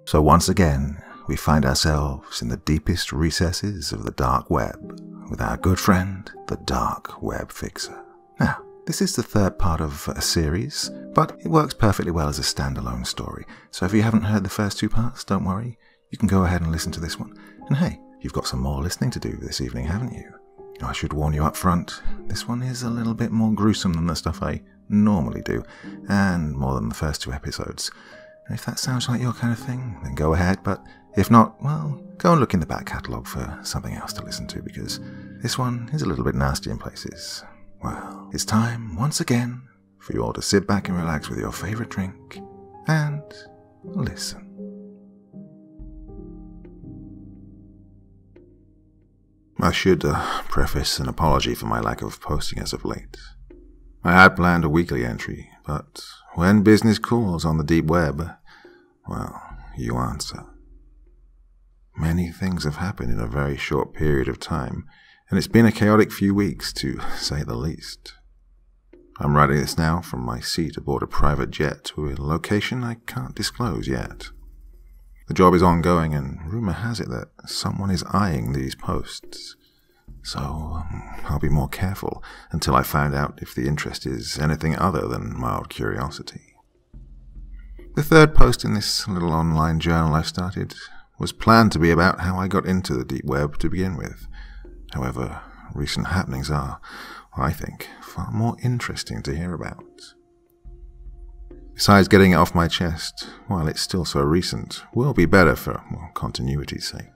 So once again, we find ourselves in the deepest recesses of the dark web with our good friend, the Dark Web Fixer. Now, this is the third part of a series, but it works perfectly well as a standalone story. So if you haven't heard the first two parts, don't worry. You can go ahead and listen to this one. And hey, you've got some more listening to do this evening, haven't you? I should warn you up front, this one is a little bit more gruesome than the stuff I normally do, and more than the first two episodes. And if that sounds like your kind of thing, then go ahead, but if not, well, go and look in the back catalogue for something else to listen to, because this one is a little bit nasty in places. Well, it's time, once again, for you all to sit back and relax with your favourite drink, and listen. I should preface an apology for my lack of posting as of late. I had planned a weekly entry, but when business calls on the deep web, well, you answer. Many things have happened in a very short period of time, and it's been a chaotic few weeks, to say the least. I'm writing this now from my seat aboard a private jet to a location I can't disclose yet. The job is ongoing, and rumour has it that someone is eyeing these posts. So I'll be more careful until I find out if the interest is anything other than mild curiosity. The third post in this little online journal I started was planned to be about how I got into the deep web to begin with. However, recent happenings are, I think, far more interesting to hear about. Besides, getting it off my chest, while it's still so recent, will be better for continuity's sake.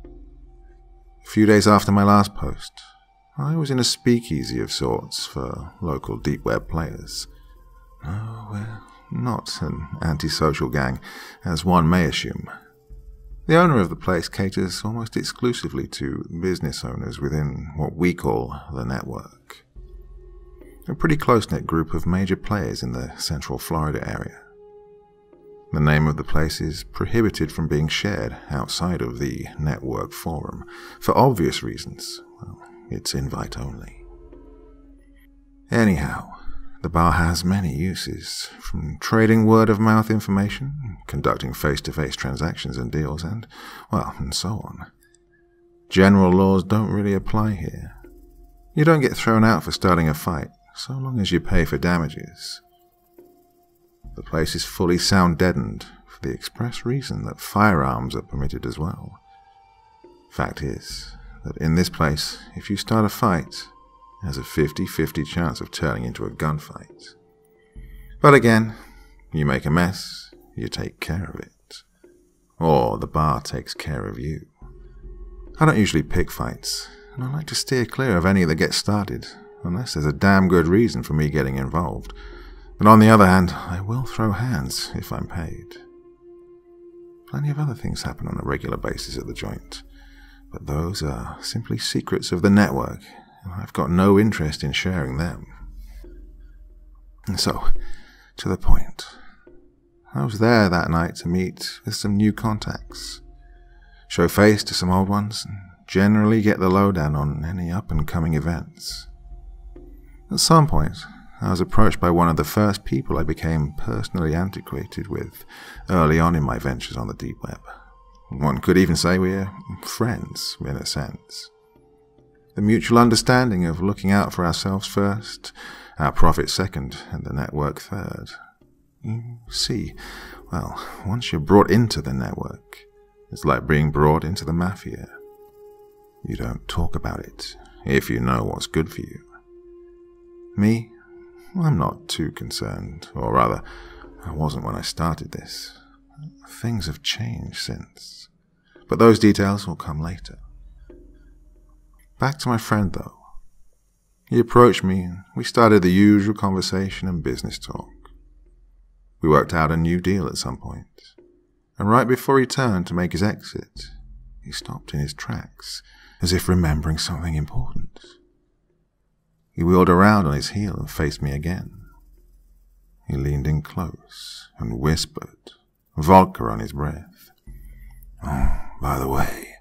A few days after my last post, I was in a speakeasy of sorts for local deep web players. Oh, we're not an antisocial gang, as one may assume. The owner of the place caters almost exclusively to business owners within what we call the network. A pretty close-knit group of major players in the central Florida area. The name of the place is prohibited from being shared outside of the network forum, for obvious reasons. Well, it's invite only. Anyhow, the bar has many uses, from trading word-of-mouth information, conducting face-to-face transactions and deals, and so on. General laws don't really apply here. You don't get thrown out for starting a fight, so long as you pay for damages. The place is fully sound-deadened for the express reason that firearms are permitted as well. Fact is that in this place, if you start a fight, there's a 50-50 chance of turning into a gunfight. But again, you make a mess, you take care of it. Or the bar takes care of you. I don't usually pick fights, and I like to steer clear of any that get started, unless there's a damn good reason for me getting involved. But on the other hand, I will throw hands if I'm paid. Plenty of other things happen on a regular basis at the joint, but those are simply secrets of the network, and I've got no interest in sharing them. And so, to the point. I was there that night to meet with some new contacts, show face to some old ones, and generally get the lowdown on any up-and-coming events. At some point, I was approached by one of the first people I became personally antiquated with early on in my ventures on the deep web. One could even say we're friends, in a sense. The mutual understanding of looking out for ourselves first, our profit second, and the network third. You see, once you're brought into the network, it's like being brought into the mafia. You don't talk about it, if you know what's good for you. Me? I'm not too concerned, or rather, I wasn't when I started this. Things have changed since, but those details will come later. Back to my friend, though. He approached me, and we started the usual conversation and business talk. We worked out a new deal at some point, and right before he turned to make his exit, he stopped in his tracks, as if remembering something important. He wheeled around on his heel and faced me again. He leaned in close and whispered, vodka on his breath. "Oh, by the way,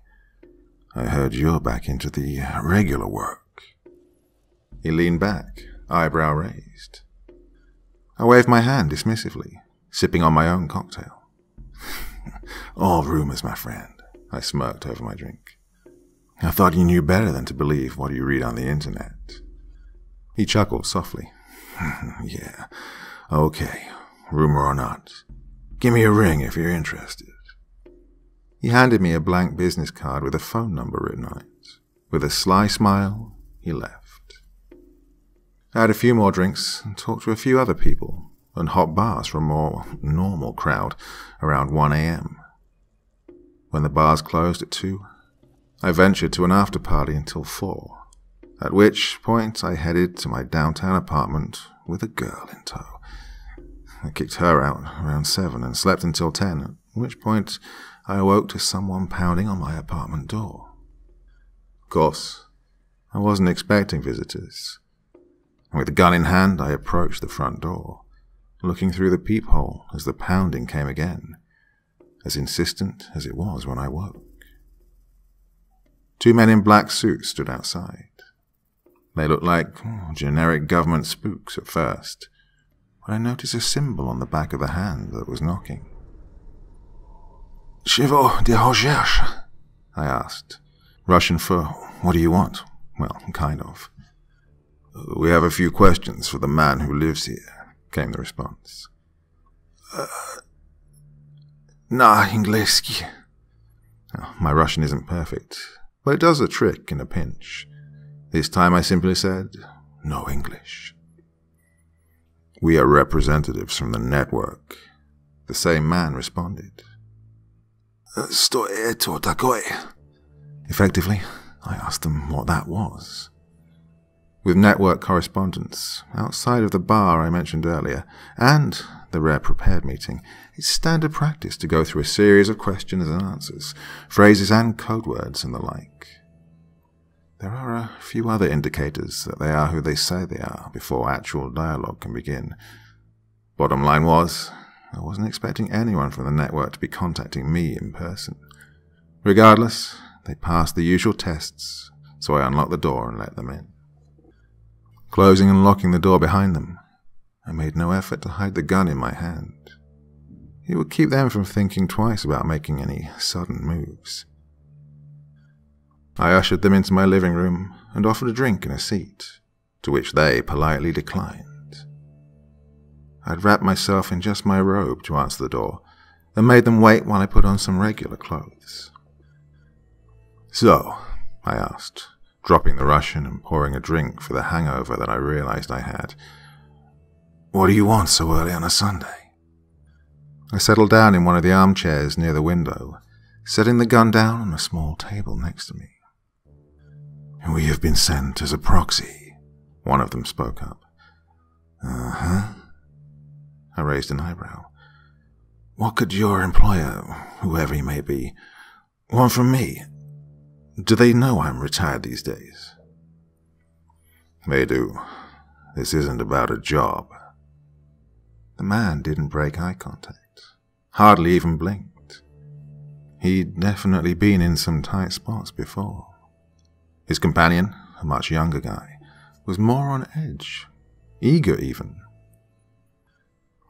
I heard you're back into the regular work." He leaned back, eyebrow raised. I waved my hand dismissively, sipping on my own cocktail. All rumors, my friend, I smirked over my drink. I thought you knew better than to believe what you read on the internet. He chuckled softly. Yeah, okay, rumor or not. Give me a ring if you're interested. He handed me a blank business card with a phone number written on it. With a sly smile, he left. I had a few more drinks and talked to a few other people and hot bars for a more normal crowd around 1 a.m. When the bars closed at 2, I ventured to an after-party until 4, at which point I headed to my downtown apartment with a girl in tow. I kicked her out around 7 and slept until 10, at which point I awoke to someone pounding on my apartment door. Of course, I wasn't expecting visitors. With a gun in hand, I approached the front door, looking through the peephole as the pounding came again, as insistent as it was when I woke. 2 men in black suits stood outside. They looked like generic government spooks at first, but I noticed a symbol on the back of the hand that was knocking. Chevaux de recherche, I asked. Russian for, what do you want? Well, kind of. We have a few questions for the man who lives here, came the response. Na English. My Russian isn't perfect, but it does a trick in a pinch. This time I simply said, no English. We are representatives from the network, the same man responded. Что это такое? Effectively, I asked them what that was. With network correspondence, outside of the bar I mentioned earlier, and the rare prepared meeting, it's standard practice to go through a series of questions and answers, phrases and code words and the like. There are a few other indicators that they are who they say they are before actual dialogue can begin. Bottom line was, I wasn't expecting anyone from the network to be contacting me in person. Regardless, they passed the usual tests, so I unlocked the door and let them in. Closing and locking the door behind them, I made no effort to hide the gun in my hand. It would keep them from thinking twice about making any sudden moves. I ushered them into my living room and offered a drink and a seat, to which they politely declined. I'd wrapped myself in just my robe to answer the door, and made them wait while I put on some regular clothes. So, I asked, dropping the Russian and pouring a drink for the hangover that I realized I had, what do you want so early on a Sunday? I settled down in one of the armchairs near the window, setting the gun down on a small table next to me. We have been sent as a proxy, one of them spoke up. Uh-huh. I raised an eyebrow. What could your employer, whoever he may be, want from me? Do they know I'm retired these days? They do. This isn't about a job. The man didn't break eye contact, hardly even blinked. He'd definitely been in some tight spots before. His companion, a much younger guy, was more on edge, eager even.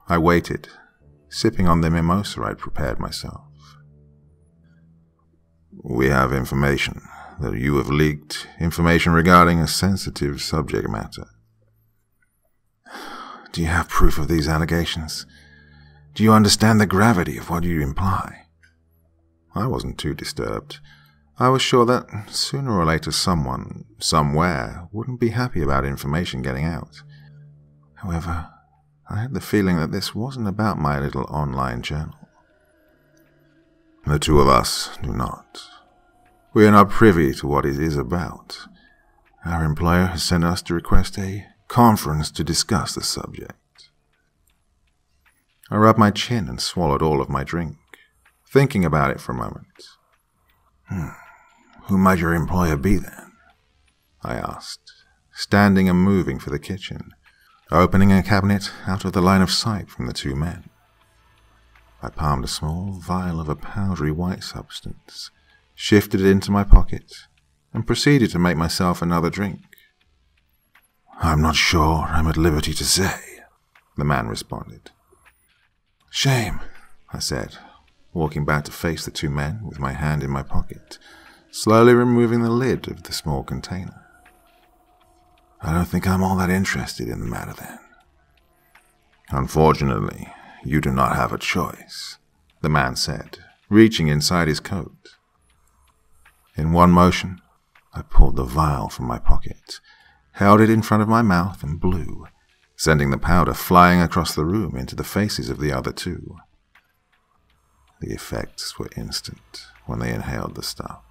I waited, sipping on the mimosa I'd prepared myself. We have information that you have leaked information regarding a sensitive subject matter. Do you have proof of these allegations? Do you understand the gravity of what you imply? I wasn't too disturbed. I was sure that sooner or later someone, somewhere, wouldn't be happy about information getting out. However, I had the feeling that this wasn't about my little online journal. The two of us do not. We are not privy to what it is about. Our employer has sent us to request a conference to discuss the subject. I rubbed my chin and swallowed all of my drink, thinking about it for a moment. Who might your employer be then? I asked, standing and moving for the kitchen, opening a cabinet out of the line of sight from the two men. I palmed a small vial of a powdery white substance, shifted it into my pocket, and proceeded to make myself another drink. I'm not sure I'm at liberty to say, the man responded. Shame, I said, walking back to face the two men with my hand in my pocket, slowly removing the lid of the small container. I don't think I'm all that interested in the matter then. Unfortunately, you do not have a choice, the man said, reaching inside his coat. In one motion, I pulled the vial from my pocket, held it in front of my mouth and blew, sending the powder flying across the room into the faces of the other two. The effects were instant when they inhaled the stuff.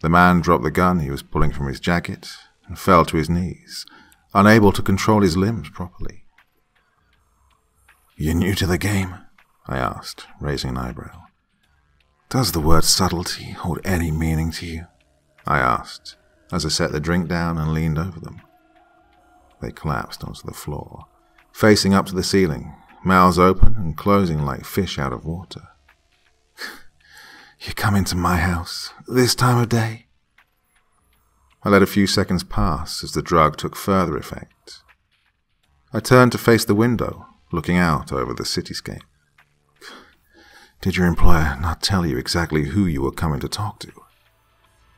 The man dropped the gun he was pulling from his jacket and fell to his knees, unable to control his limbs properly. "You new to the game?" I asked, raising an eyebrow. "Does the word subtlety hold any meaning to you?" I asked, as I set the drink down and leaned over them. They collapsed onto the floor, facing up to the ceiling, mouths open and closing like fish out of water. "You come into my house this time of day?" I let a few seconds pass as the drug took further effect. I turned to face the window, looking out over the cityscape. "Did your employer not tell you exactly who you were coming to talk to?"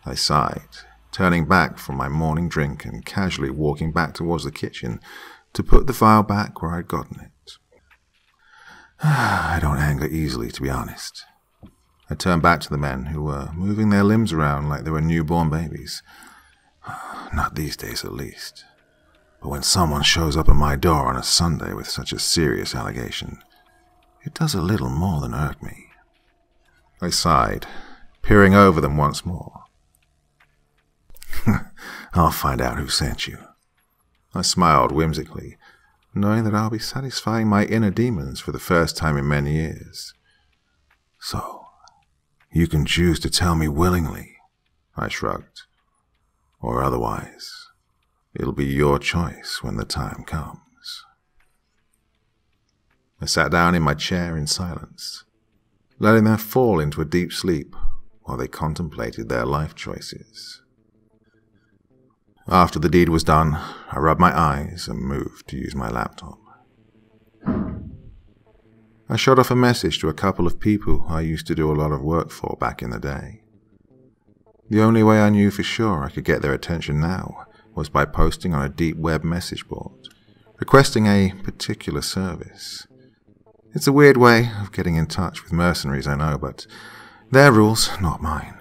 I sighed, turning back from my morning drink and casually walking back towards the kitchen to put the vial back where I'd gotten it. I don't anger easily, to be honest. I turned back to the men who were moving their limbs around like they were newborn babies. Not these days, at least. But when someone shows up at my door on a Sunday with such a serious allegation, it does a little more than irk me. I sighed, peering over them once more. "I'll find out who sent you." I smiled whimsically, knowing that I'll be satisfying my inner demons for the first time in many years. "So, you can choose to tell me willingly," I shrugged. "Or otherwise, it'll be your choice when the time comes." I sat down in my chair in silence, letting them fall into a deep sleep while they contemplated their life choices. After the deed was done, I rubbed my eyes and moved to use my laptop. I shot off a message to a couple of people I used to do a lot of work for back in the day. The only way I knew for sure I could get their attention now was by posting on a deep web message board, requesting a particular service. It's a weird way of getting in touch with mercenaries, I know, but their rules, not mine.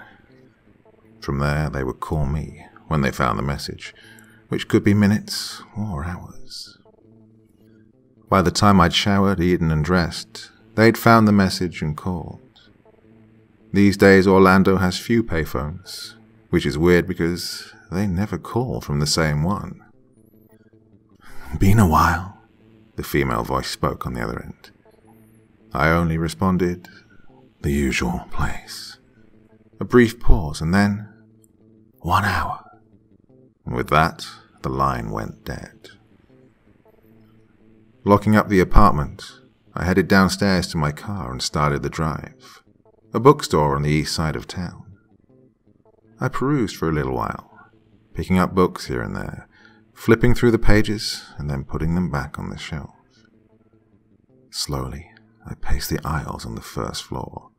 From there, they would call me when they found the message, which could be minutes or hours. By the time I'd showered, eaten, and dressed, they'd found the message and called. These days, Orlando has few payphones, which is weird because they never call from the same one. "Been a while," the female voice spoke on the other end. I only responded, "The usual place." A brief pause, and then, "1 hour." And with that, the line went dead. Locking up the apartment, I headed downstairs to my car and started the drive. A bookstore on the east side of town. I perused for a little while, picking up books here and there, flipping through the pages and then putting them back on the shelf. Slowly, I paced the aisles on the first floor,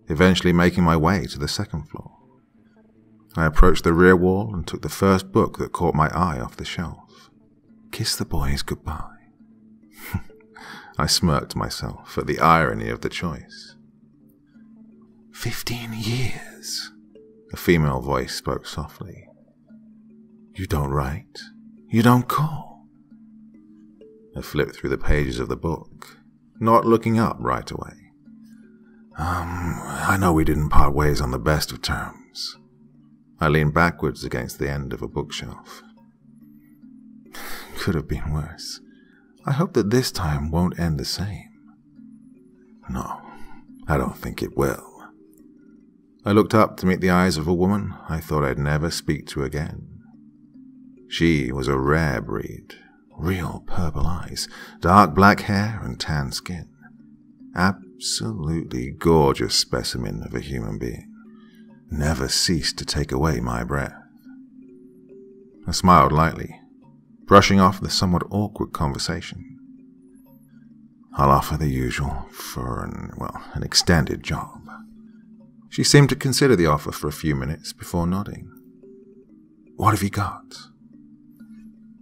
eventually making my way to the second floor. I approached the rear wall and took the first book that caught my eye off the shelf. Kiss the Boys Goodbye. I smirked to myself at the irony of the choice. 15 years, a female voice spoke softly. "You don't write, you don't call." I flipped through the pages of the book, not looking up right away. I know we didn't part ways on the best of terms." I leaned backwards against the end of a bookshelf. "Could have been worse. I hope that this time won't end the same." "No, I don't think it will." I looked up to meet the eyes of a woman I thought I'd never speak to again. She was a rare breed, real purple eyes, dark black hair and tan skin. Absolutely gorgeous specimen of a human being. Never ceased to take away my breath. I smiled lightly, brushing off the somewhat awkward conversation. I'll offer the usual for an extended job." She seemed to consider the offer for a few minutes before nodding. "What have you got?"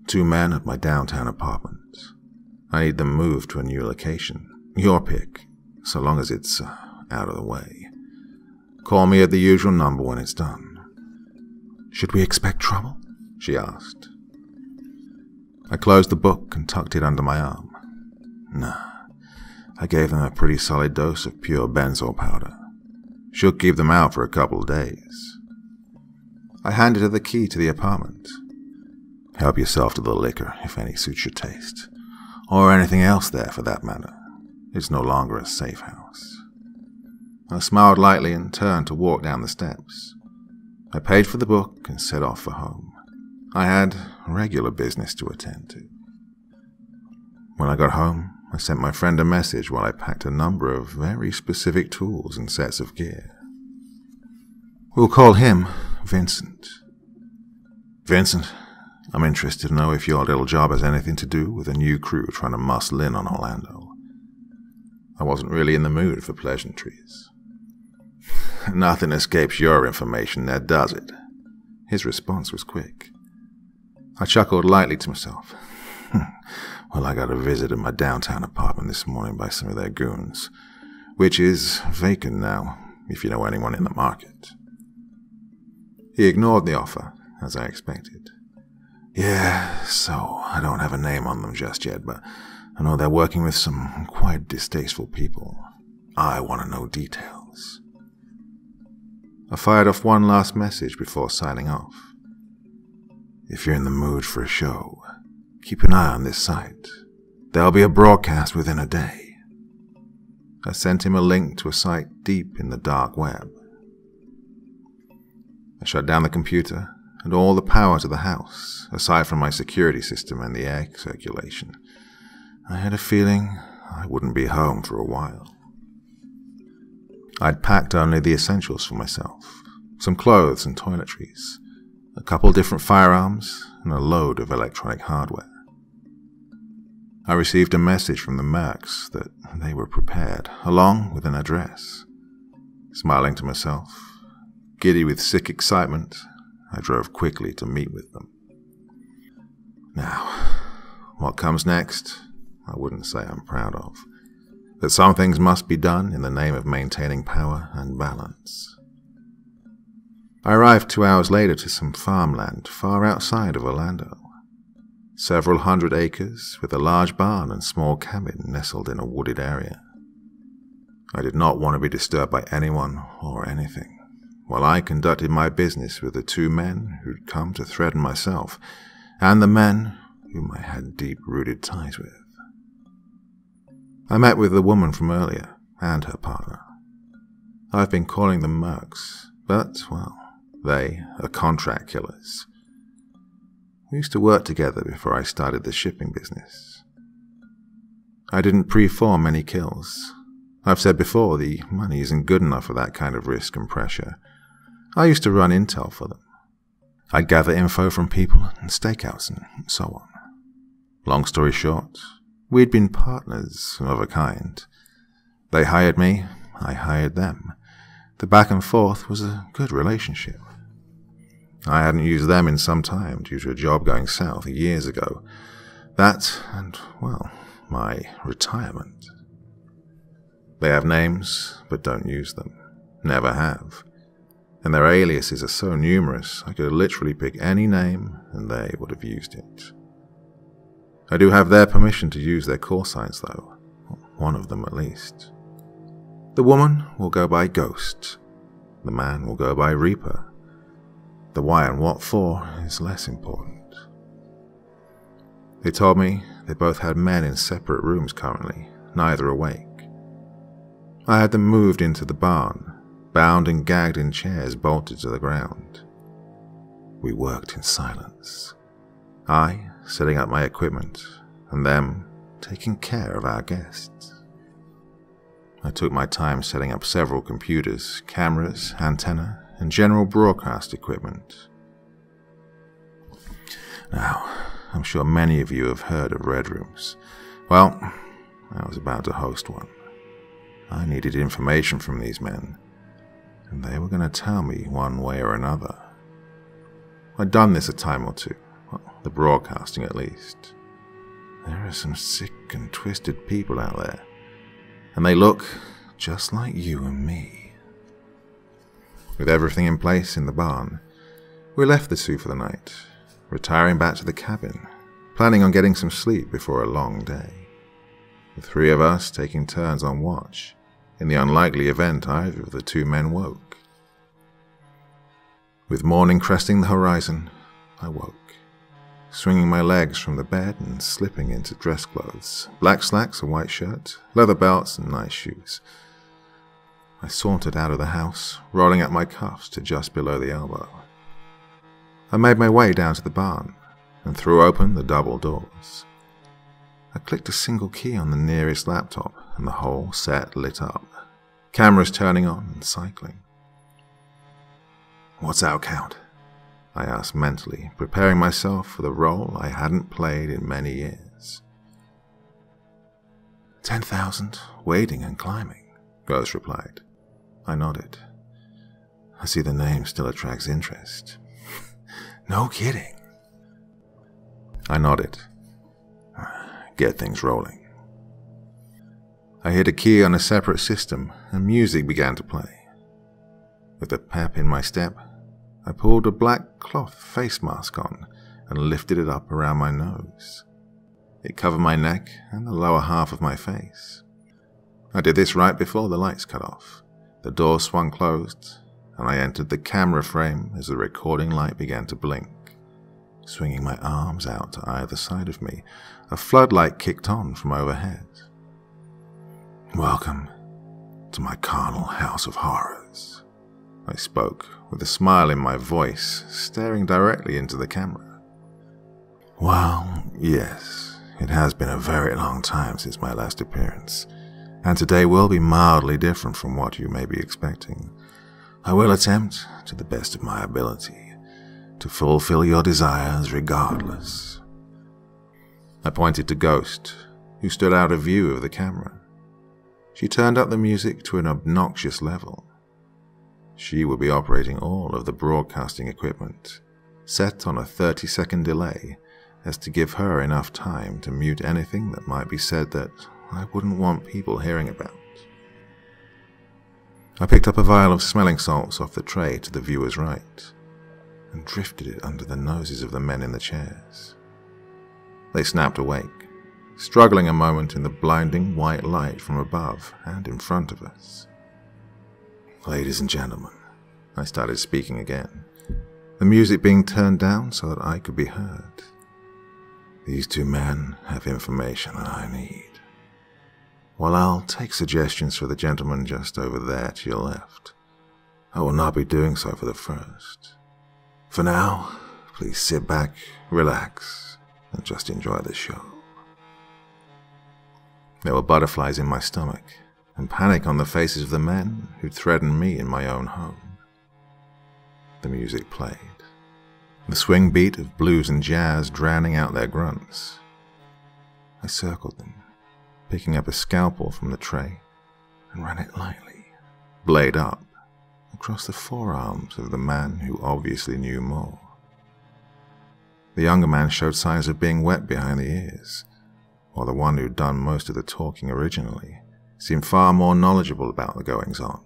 "2 men at my downtown apartment. I need them moved to a new location. Your pick, so long as it's out of the way. Call me at the usual number when it's done." "Should we expect trouble?" she asked. I closed the book and tucked it under my arm. Nah, I gave them a pretty solid dose of pure benzoyl powder. Should keep them out for a couple of days. I handed her the key to the apartment. "Help yourself to the liquor, if any suits your taste. Or anything else there, for that matter. It's no longer a safe house." I smiled lightly and turned to walk down the steps. I paid for the book and set off for home. I had regular business to attend to. When I got home, I sent my friend a message while I packed a number of very specific tools and sets of gear. We'll call him Vincent. "Vincent, I'm interested to know if your little job has anything to do with a new crew trying to muscle in on Orlando." I wasn't really in the mood for pleasantries. "Nothing escapes your information, Ned, does it?" His response was quick. I chuckled lightly to myself. "Well, I got a visit at my downtown apartment this morning by some of their goons, which is vacant now, if you know anyone in the market." He ignored the offer, as I expected. "Yeah, so I don't have a name on them just yet, but I know they're working with some quite distasteful people. I want to know details." I fired off one last message before signing off. "If you're in the mood for a show, keep an eye on this site. There'll be a broadcast within a day." I sent him a link to a site deep in the dark web. I shut down the computer and all the power to the house, aside from my security system and the air circulation. I had a feeling I wouldn't be home for a while. I'd packed only the essentials for myself, some clothes and toiletries, a couple different firearms, and a load of electronic hardware. I received a message from the Mercs that they were prepared, along with an address. Smiling to myself, giddy with sick excitement, I drove quickly to meet with them. Now, what comes next, I wouldn't say I'm proud of. But some things must be done in the name of maintaining power and balance. I arrived 2 hours later to some farmland far outside of Orlando. Several hundred acres with a large barn and small cabin nestled in a wooded area. I did not want to be disturbed by anyone or anything, while I conducted my business with the 2 men who'd come to threaten myself, and the men whom I had deep-rooted ties with. I met with the woman from earlier, and her partner. I've been calling them Mercs, but, well, they are contract killers. We used to work together before I started the shipping business. I didn't preform any kills. I've said before, the money isn't good enough for that kind of risk and pressure. I used to run intel for them. I'd gather info from people and stakeouts and so on. Long story short, we'd been partners of a kind. They hired me, I hired them. The back and forth was a good relationship. I hadn't used them in some time due to a job going south years ago. That and, well, my retirement. They have names, but don't use them. Never have. And their aliases are so numerous, I could literally pick any name and they would have used it. I do have their permission to use their call signs, though. One of them, at least. The woman will go by Ghost. The man will go by Reaper. The why and what for is less important. They told me they both had men in separate rooms currently, neither awake. I had them moved into the barn, bound and gagged in chairs bolted to the ground. We worked in silence. I setting up my equipment, and them taking care of our guests. I took my time setting up several computers, cameras, antenna, and general broadcast equipment. Now, I'm sure many of you have heard of Red Rooms. Well, I was about to host one. I needed information from these men, and they were going to tell me one way or another. I'd done this a time or two, well, the broadcasting at least. There are some sick and twisted people out there, and they look just like you and me. With everything in place in the barn, we left the Sioux for the night, retiring back to the cabin, planning on getting some sleep before a long day. The three of us taking turns on watch, in the unlikely event either of the two men woke. With morning cresting the horizon, I woke, swinging my legs from the bed and slipping into dress clothes, black slacks, a white shirt, leather belts, and nice shoes. I sauntered out of the house, rolling up my cuffs to just below the elbow. I made my way down to the barn and threw open the double doors. I clicked a single key on the nearest laptop and the whole set lit up, cameras turning on and cycling. "What's our count?" I asked mentally, preparing myself for the role I hadn't played in many years. 10,000, waiting and climbing, Ghost replied. I nodded. I see the name still attracts interest. No kidding. I nodded. Get things rolling. I hit a key on a separate system and music began to play. With a pep in my step, I pulled a black cloth face mask on and lifted it up around my nose. It covered my neck and the lower half of my face. I did this right before the lights cut off. The door swung closed, and I entered the camera frame as the recording light began to blink. Swinging my arms out to either side of me, a floodlight kicked on from overhead. "Welcome to my carnal house of horrors," I spoke, with a smile in my voice, staring directly into the camera. "Well, yes, it has been a very long time since my last appearance, and today will be mildly different from what you may be expecting. I will attempt, to the best of my ability, to fulfill your desires regardless." I pointed to Ghost, who stood out of view of the camera. She turned up the music to an obnoxious level. She would be operating all of the broadcasting equipment, set on a 30-second delay, as to give her enough time to mute anything that might be said that I wouldn't want people hearing about. I picked up a vial of smelling salts off the tray to the viewer's right, and drifted it under the noses of the men in the chairs. They snapped awake, struggling a moment in the blinding white light from above and in front of us. "Ladies and gentlemen," I started speaking again, the music being turned down so that I could be heard. "These two men have information that I need. While I'll take suggestions for the gentleman just over there to your left, I will not be doing so for the first. For now, please sit back, relax, and just enjoy the show." There were butterflies in my stomach, and panic on the faces of the men who'd threatened me in my own home. The music played, the swing beat of blues and jazz drowning out their grunts. I circled them, picking up a scalpel from the tray, and ran it lightly, blade up, across the forearms of the man who obviously knew more. The younger man showed signs of being wet behind the ears, while the one who'd done most of the talking originally seemed far more knowledgeable about the goings-on.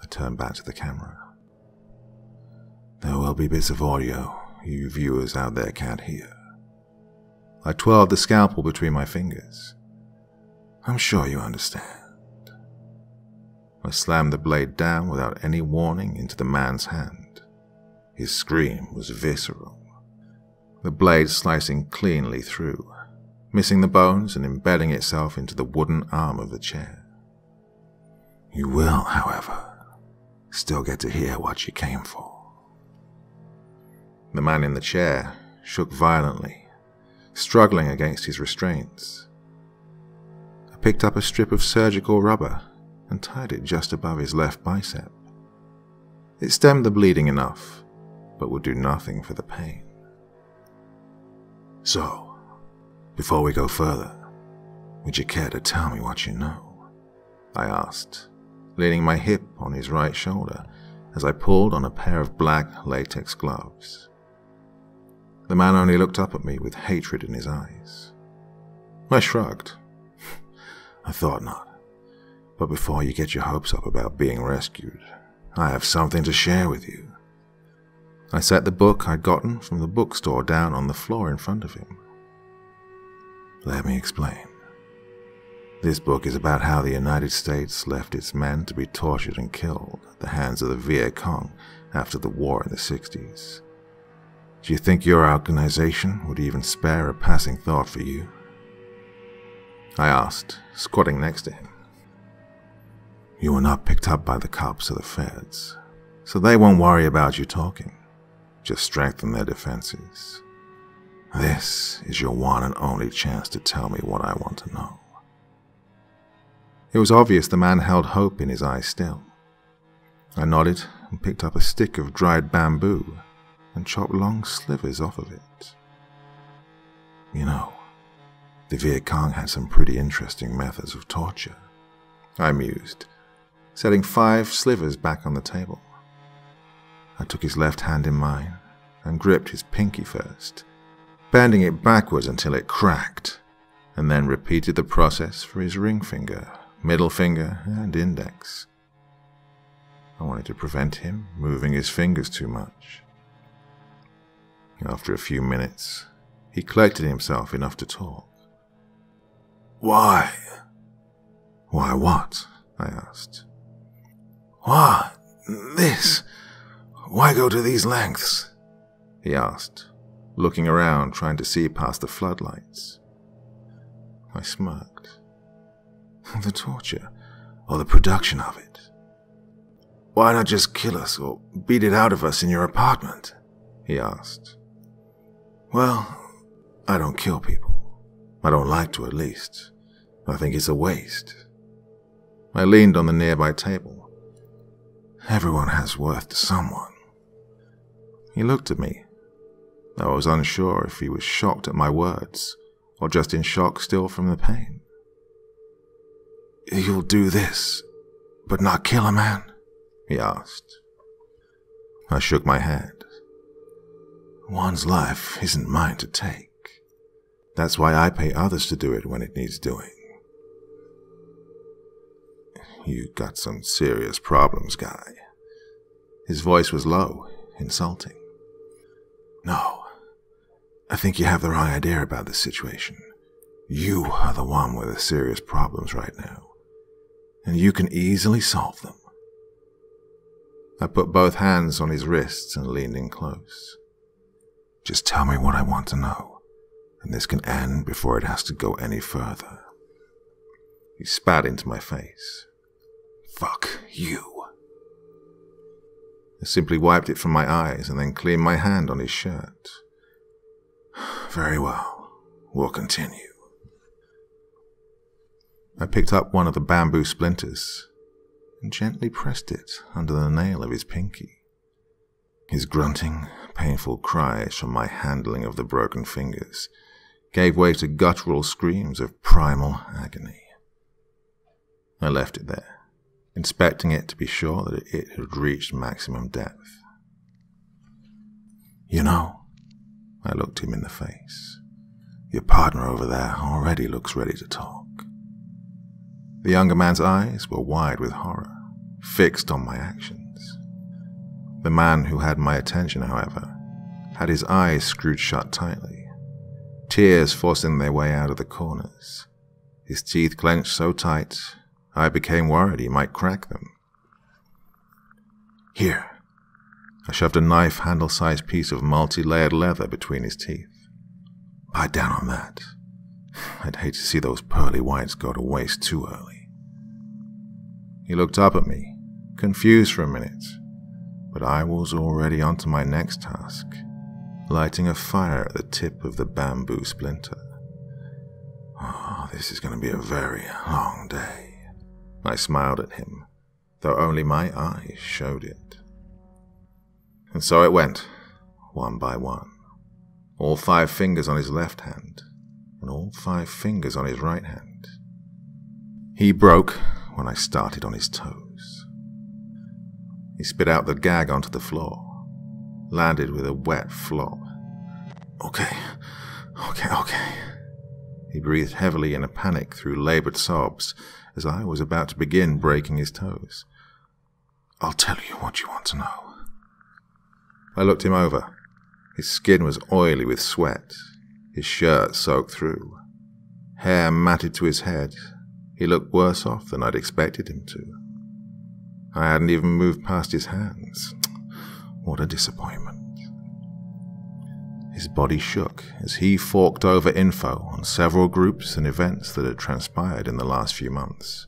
I turned back to the camera. "There will be bits of audio you viewers out there can't hear." I twirled the scalpel between my fingers. "I'm sure you understand." I slammed the blade down without any warning into the man's hand. His scream was visceral, the blade slicing cleanly through, missing the bones and embedding itself into the wooden arm of the chair. "You will, however, still get to hear what you came for." The man in the chair shook violently, struggling against his restraints. I picked up a strip of surgical rubber and tied it just above his left bicep. It stemmed the bleeding enough, but would do nothing for the pain. "So, before we go further, Would you care to tell me what you know? I asked, leaning my hip on his right shoulder as I pulled on a pair of black latex gloves. The man only looked up at me with hatred in his eyes. I shrugged. I thought not. But before you get your hopes up about being rescued, I have something to share with you. I set the book I'd gotten from the bookstore down on the floor in front of him. Let me explain. This book is about how the United States left its men to be tortured and killed at the hands of the Viet Cong after the war in the 60s. Do you think your organization would even spare a passing thought for you? I asked, squatting next to him. You were not picked up by the cops or the feds, so they won't worry about you talking. Just strengthen their defenses. This is your one and only chance to tell me what I want to know. It was obvious the man held hope in his eyes still. I nodded and picked up a stick of dried bamboo and chopped long slivers off of it. You know, the Viet Cong had some pretty interesting methods of torture, I mused, setting 5 slivers back on the table. I took his left hand in mine and gripped his pinky first, bending it backwards until it cracked, and then repeated the process for his ring finger, middle finger, and index. I wanted to prevent him moving his fingers too much. After a few minutes, he collected himself enough to talk. Why? Why what? I asked. What? This? Why go to these lengths? He asked, looking around trying to see past the floodlights. I smirked. The torture, or the production of it. Why not just kill us or beat it out of us in your apartment? He asked. Well, I don't kill people. I don't like to, at least. I think it's a waste. I leaned on the nearby table. Everyone has worth to someone. He looked at me. I was unsure if he was shocked at my words, or just in shock still from the pain. You'll do this, but not kill a man? He asked. I shook my head. One's life isn't mine to take. That's why I pay others to do it when it needs doing. You got some serious problems, guy. His voice was low, insulting. No, I think you have the wrong idea about this situation. You are the one with the serious problems right now, and you can easily solve them. I put both hands on his wrists and leaned in close. Just tell me what I want to know, and this can end before it has to go any further. He spat into my face. Fuck you. I simply wiped it from my eyes and then cleaned my hand on his shirt. Very well, we'll continue. I picked up one of the bamboo splinters and gently pressed it under the nail of his pinky. His grunting, painful cries from my handling of the broken fingers gave way to guttural screams of primal agony. I left it there, inspecting it to be sure that it had reached maximum depth. You know, I looked him in the face. Your partner over there already looks ready to talk. The younger man's eyes were wide with horror, fixed on my actions. The man who had my attention, however, had his eyes screwed shut tightly, tears forcing their way out of the corners. His teeth clenched so tight, I became worried he might crack them. Here. I shoved a knife-handle-sized piece of multi-layered leather between his teeth. Bite down on that. I'd hate to see those pearly whites go to waste too early. He looked up at me, confused for a minute, but I was already onto my next task, lighting a fire at the tip of the bamboo splinter. Oh, this is going to be a very long day. I smiled at him, though only my eyes showed it. And so it went, one by one, all 5 fingers on his left hand, and all 5 fingers on his right hand. He broke when I started on his toes. He spit out the gag onto the floor, landed with a wet flop. Okay. He breathed heavily in a panic through labored sobs as I was about to begin breaking his toes. I'll tell you what you want to know. I looked him over. His skin was oily with sweat, his shirt soaked through, hair matted to his head. He looked worse off than I'd expected him to. I hadn't even moved past his hands. What a disappointment. His body shook as he forked over info on several groups and events that had transpired in the last few months.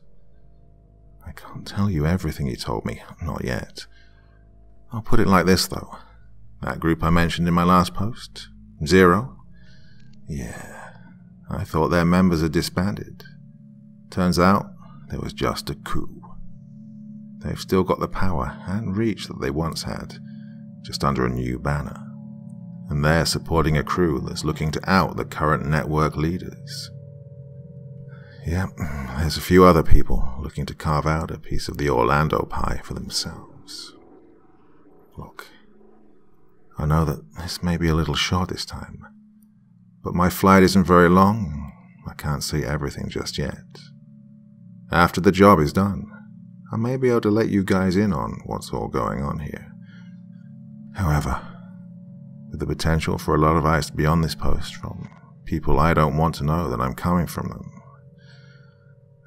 I can't tell you everything he told me, not yet. I'll put it like this, though. That group I mentioned in my last post, Zero? Yeah, I thought their members had disbanded. Turns out there was just a coup. They've still got the power and reach that they once had, just under a new banner. And they're supporting a crew that's looking to out the current network leaders. Yep, there's a few other people looking to carve out a piece of the Orlando pie for themselves. Look, I know that this may be a little short this time, but my flight isn't very long. I can't see everything just yet. After the job is done, I may be able to let you guys in on what's all going on here. However, with the potential for a lot of eyes to be on this post from people I don't want to know that I'm coming from them,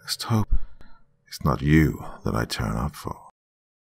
I just hope it's not you that I turn up for.